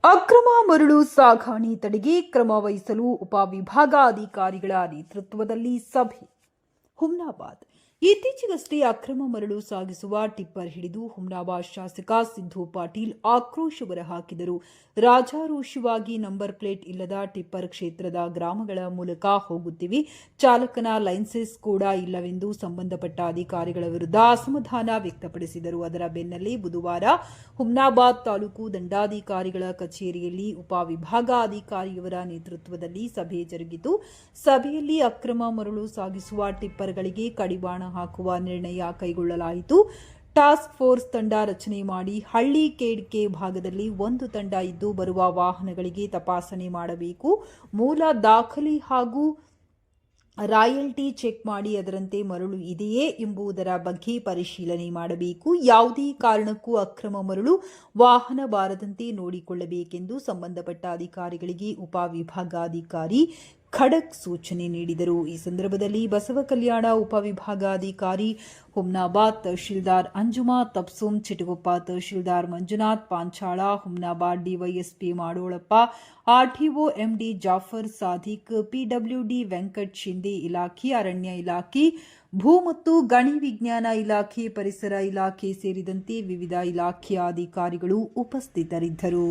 ಅಕ್ರಮ ಮರಳು ಸಾಗಣೆ ತಡೆಗೆ ಕ್ರಮ ವಹಿಸಲು ಉಪವಿಭಾಗಾಧಿಕಾರಿಗಳ ನೇತೃತ್ವದಲ್ಲಿ ಸಭೆ. ಹುಮ್ನಾಬಾದ್. ಇತ್ತೀಚೆಗಷ್ಟೇ ಅಕ್ರಮ ಮರಳು ಸಾಗಿಸುವ ಟಿಪ್ಪರ್ ಹಿಡಿದು ಹುಮ್ನಾಬಾದ್ ಶಾಸಕ ಸಿದ್ದು ಪಾಟೀಲ್ ಆಕ್ರೋಶ ಹೊರಹಾಕಿದರು. ರಾಜಾರೋಷವಾಗಿ ನಂಬರ್ ಪ್ಲೇಟ್ ಇಲ್ಲದ ಟಿಪ್ಪರ್ ಕ್ಷೇತ್ರದ ಗ್ರಾಮಗಳ ಮೂಲಕ ಹೋಗುತ್ತಿವೆ. ಚಾಲಕನ ಲೈಸೆನ್ಸ್ ಕೂಡ ಇಲ್ಲವೆಂದು ಸಂಬಂಧಪಟ್ಟ ಅಧಿಕಾರಿಗಳ ವಿರುದ್ಧ ಅಸಮಾಧಾನ ವ್ಯಕ್ತಪಡಿಸಿದರು. ಅದರ ಬೆನ್ನಲ್ಲೇ ಬುಧವಾರ ಹುಮ್ನಾಬಾದ್ ತಾಲೂಕು ದಂಡಾಧಿಕಾರಿಗಳ ಕಚೇರಿಯಲ್ಲಿ ಉಪವಿಭಾಗಾಧಿಕಾರಿಯವರ ನೇತೃತ್ವದಲ್ಲಿ ಸಭೆ ಜರುಗಿತು. ಸಭೆಯಲ್ಲಿ ಅಕ್ರಮ ಮರಳು ಸಾಗಿಸುವ ಟಿಪ್ಪರ್ಗಳಿಗೆ ಕಡಿವಾಣ ಹಾಕುವ ನಿರ್ಣಯ ಕೈಗೊಳ್ಳಲಾಯಿತು. ಟಾಸ್ಕ್ ಫೋರ್ಸ್ ತಂಡ ರಚನೆ ಮಾಡಿ ಹಳ್ಳಿ ಕೇಡ್ಕೆ ಭಾಗದಲ್ಲಿ ಒಂದು ತಂಡ ಇದ್ದು ಬರುವ ವಾಹನಗಳಿಗೆ ತಪಾಸಣೆ ಮಾಡಬೇಕು. ಮೂಲ ದಾಖಲೆ ಹಾಗೂ ರಾಯಲ್ಟಿ ಚೆಕ್ ಮಾಡಿ ಅದರಂತೆ ಮರಳು ಇದೆಯೇ ಎಂಬುದರ ಬಗ್ಗೆ ಪರಿಶೀಲನೆ ಮಾಡಬೇಕು. ಯಾವುದೇ ಕಾರಣಕ್ಕೂ ಅಕ್ರಮ ಮರಳು ವಾಹನ ಬಾರದಂತೆ ನೋಡಿಕೊಳ್ಳಬೇಕೆಂದು ಸಂಬಂಧಪಟ್ಟ ಅಧಿಕಾರಿಗಳಿಗೆ ಉಪವಿಭಾಗಾಧಿಕಾರಿ ಖಡಕ್ ಸೂಚನೆ ನೀಡಿದರು. ಈ ಸಂದರ್ಭದಲ್ಲಿ ಬಸವ ಕಲ್ಯಾಣ ಉಪವಿಭಾಗಾಧಿಕಾರಿ Humnabad tahsildar Anjuma Tapsum, Chitaguppa tahsildar Manjunath Panchal, Humnabad DySP Madolappa, RTO MD Jafar Sadiq, PWD Venkat Shinde, ಇಲಾಖೆ ಅರಣ್ಯ ಇಲಾಖೆ, ಭೂ ಮತ್ತು ಗಣಿ ವಿಜ್ಞಾನ ಇಲಾಖೆ, ಪರಿಸರ ಇಲಾಖೆ ಸೇರಿದಂತೆ ವಿವಿಧ ಇಲಾಖೆಯ ಅಧಿಕಾರಿಗಳು ಉಪಸ್ಥಿತರಿದ್ದರು.